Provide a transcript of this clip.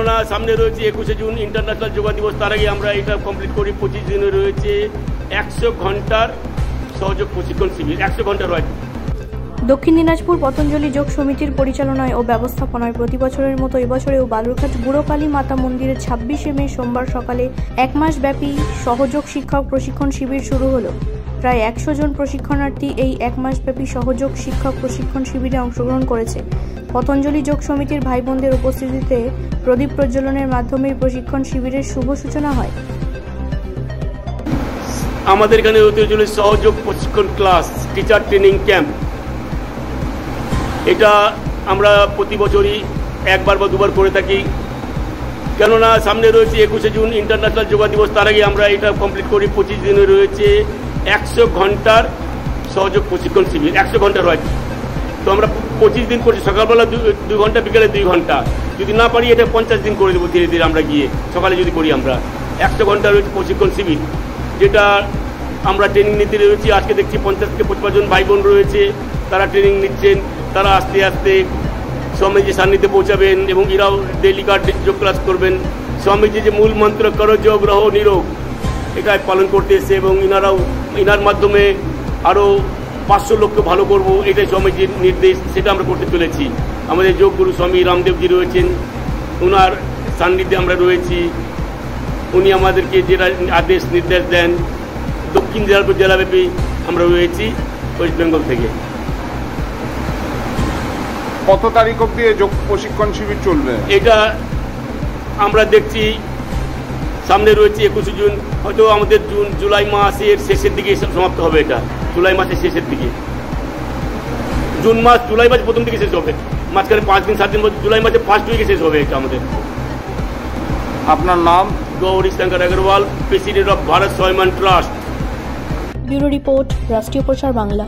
কেননা সামনে রয়েছে 21শে জুন ইন্টারন্যাশনাল যোগা দিবস। তার আগে আমরা এটা কমপ্লিট করি। 25 দিনে রয়েছে 100 ঘন্টার সহযোগ প্রশিক্ষণ শিবির, 100 ঘন্টা রয়েছে। দক্ষিণ দিনাজপুর পতঞ্জলি যোগ সমিতির পরিচালনায় ও ব্যবস্থাপনায় প্রতি বছরের মতো এবছরেও বালুরঘাট বুড়োকালী মাতা মন্দিরে 26শে মে সোমবার সকালে এক মাস ব্যাপী সহযোগ শিক্ষক প্রশিক্ষণ শিবির শুরু হলো। প্রায় 100 জন প্রশিক্ষণার্থী এই এক মাসব্যাপী সহযোগ শিক্ষক প্রশিক্ষণ শিবিরে অংশগ্রহণ করেছে। পতঞ্জলি যোগ সমিতির ভাই বোনদের উপস্থিতিতে প্রদীপ প্রজ্বলনের মাধ্যমে প্রশিক্ষণ শিবিরের শুভ সূচনা হয়। আমাদের এখানে হতে চলে সহযোগ প্রশিক্ষণ ক্লাস, টিচার ট্রেনিং ক্যাম্প। এটা আমরা প্রতি বছরই একবার বা দুবার করে থাকি। কেননা সামনে রয়েছে 21শে জুন ইন্টারন্যাশনাল যোগা দিবস। তার আগে আমরা এটা কমপ্লিট করি। 25 দিনে রয়েছে 100 ঘন্টার সহযোগ প্রশিক্ষণ শিবির, 100 ঘন্টা রয়েছে। তো আমরা 25 দিন করছি, সকালবেলা 2 ঘন্টা, বিকেলে 2 ঘন্টা। যদি না পারি এটা 50 দিন করে দেবো ধীরে ধীরে আমরা গিয়ে, সকালে যদি করি আমরা। 100 ঘন্টা রয়েছে প্রশিক্ষণ শিবির, যেটা আমরা ট্রেনিং নিতে রয়েছি। আজকে দেখছি 50 থেকে 55 জন ভাই বোন রয়েছে, তারা ট্রেনিং নিচ্ছেন। তারা আস্তে আস্তে স্বামীজির সান্নিধ্যে পৌঁছাবেন এবং এরাও ডেইলি যোগ ক্লাস করবেন। স্বামীজি যে মূল মন্ত্র করো যোগ রহ নিরোগ, এটাই পালন করতে এসছে এবং ইনার মাধ্যমে আরও 500 লোককে ভালো করব, এটাই স্বামীজির নির্দেশ, সেটা আমরা করতে চলেছি। আমাদের যোগগুরু স্বামী রামদেবজি রয়েছেন, ওনার সান্নিধ্যে আমরা রয়েছি। উনি আমাদেরকে যেটা আদেশ নির্দেশ দেন। দক্ষিণ দিনাজপুর জেলাব্যাপী আমরা রয়েছি, ওয়েস্ট বেঙ্গল থেকে। কত তারিখ অবধি যোগ প্রশিক্ষণ শিবির চলবে? এটা আমরা দেখছি সামনে রয়েছে 21শে জুন, হয়তো আমাদের জুলাই মাসের শেষের দিকে সমাপ্ত হবে। এটা জুলাই মাসের শেষের দিকে, জুলাই মাস প্রথম দিকে শেষ হবে। মাঝখানে 5 দিন 7 দিন, জুলাই মাসে ফার্স্ট উইকে শেষ হবে এটা আমাদের। আপনার নাম? গৌরী শঙ্কর আগরওয়াল, প্রেসিডেন্ট অফ ভারত স্বাভিমান ট্রাস্ট। ব্যুরো রিপোর্ট, রাষ্ট্রীয় প্রচার বাংলা।